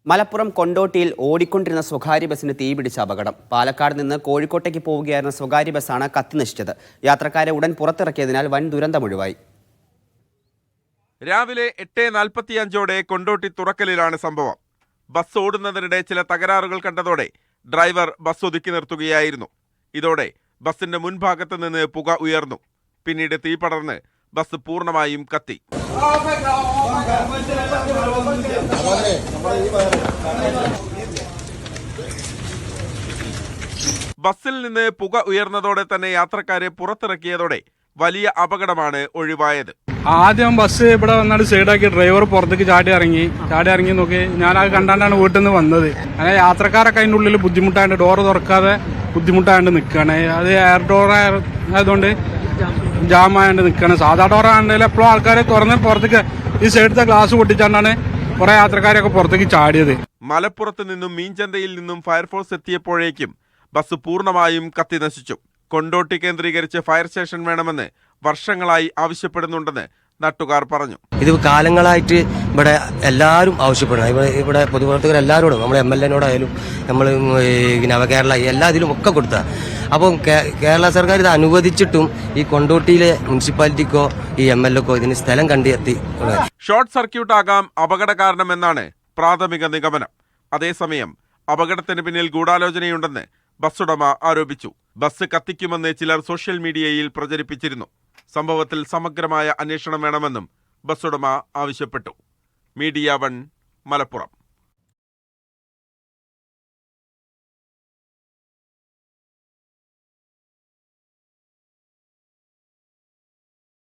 മലപ്പുറം കൊണ്ടോട്ടിയിൽ ഓടിക്കൊണ്ടിരുന്ന സ്വകാര്യ ബസിന് തീപിടിച്ച അപകടം. പാലക്കാട് നിന്ന് കോഴിക്കോട്ടേക്ക് പോവുകയായിരുന്ന സ്വകാര്യ ബസ്സാണ് കത്തിനശിച്ചത്. യാത്രക്കാരെ ഉടൻ പുറത്തിറക്കിയതിനാൽ വൻ ദുരന്തമൊഴിവായി. രാവിലെ 8:45 കൊണ്ടോട്ടി തുറക്കലിലാണ് സംഭവം. ബസ് ഓടുന്നതിനിടെ ചില തകരാറുകൾ കണ്ടതോടെ ഡ്രൈവർ ബസ് ഒതുക്കി നിർത്തുകയായിരുന്നു. ഇതോടെ ബസിന്റെ മുൻഭാഗത്ത് നിന്ന് പുക ഉയർന്നു. പിന്നീട് തീ പടർന്ന് ബസ് പൂർണ്ണമായും കത്തി. ബസ്സിൽ നിന്ന് പുക ഉയർന്നതോടെ തന്നെ യാത്രക്കാരെ പുറത്തിറക്കിയതോടെ വലിയ അപകടമാണ് ഒഴിവായത്. ആദ്യം ബസ് ഇവിടെ വന്നാണ് സൈഡാക്കി ഡ്രൈവർ പുറത്തേക്ക് ചാടി ഇറങ്ങി നോക്കി. ഞാൻ അത് കണ്ടാണ്ടാണ് വീട്ടിൽ നിന്ന് വന്നത്. അങ്ങനെ യാത്രക്കാരൊക്കെ അതിൻ്റെ ഉള്ളിൽ ബുദ്ധിമുട്ടായിട്ട് ഡോറ് തുറക്കാതെ ബുദ്ധിമുട്ടായിട്ട് നിൽക്കുകയാണ്. അത് എയർ ഡോർ ആയതുകൊണ്ട് ജാമായിട്ട് നിൽക്കുകയാണ്. സാധാ ഡോറാണെങ്കിൽ എപ്പോഴും ആൾക്കാർ തുറന്ന് പുറത്തേക്ക് ഈ സൈഡത്തെ ഗ്ലാസ് പൊട്ടിച്ചാണ്ടാണ് കുറെ യാത്രക്കാരൊക്കെ പുറത്തേക്ക് ചാടിയത്. മലപ്പുറത്ത് നിന്നും മീൻചന്തയിൽ നിന്നും ഫയർഫോഴ്സ് എത്തിയപ്പോഴേക്കും ബസ് പൂർണ്ണമായും കത്തി നശിച്ചു. കൊണ്ടോട്ടി കേന്ദ്രീകരിച്ച് ഫയർ സ്റ്റേഷൻ വേണമെന്ന് വർഷങ്ങളായി ആവശ്യപ്പെടുന്നുണ്ടെന്ന് നാട്ടുകാർ പറഞ്ഞു. ഇത് കാലങ്ങളായിട്ട് ഇവിടെ എല്ലാവരും ആവശ്യപ്പെടണം. ഇവിടെ പൊതുപ്രവർത്തകർ എല്ലാവരോടും, നമ്മുടെ MLA-നോടായാലും നമ്മൾ നവകേരള എല്ലാ ഇതിലും ഒക്കെ കൊടുത്ത. അപ്പം കേരള സർക്കാർ ഇത് അനുവദിച്ചിട്ടും ഈ കൊണ്ടോട്ടിയിലെ മുനിസിപ്പാലിറ്റിക്കോ ഈ MLA-ക്കോ ഇതിന് സ്ഥലം കണ്ടെത്തി. ഷോർട്ട് സർക്യൂട്ട് ആകാം അപകട കാരണമെന്നാണ് പ്രാഥമിക നിഗമനം. അതേസമയം അപകടത്തിന് പിന്നിൽ ഗൂഢാലോചനയുണ്ടെന്ന് ബസ് ഉടമ ആരോപിച്ചു. ബസ് കത്തിക്കുമെന്ന് ചിലർ സോഷ്യൽ മീഡിയയിൽ പ്രചരിപ്പിച്ചിരുന്നു. സംഭവത്തിൽ സമഗ്രമായ അന്വേഷണം വേണമെന്നും ബസ് ഉടമ ആവശ്യപ്പെട്ടു. മീഡിയ 1 മലപ്പുറം.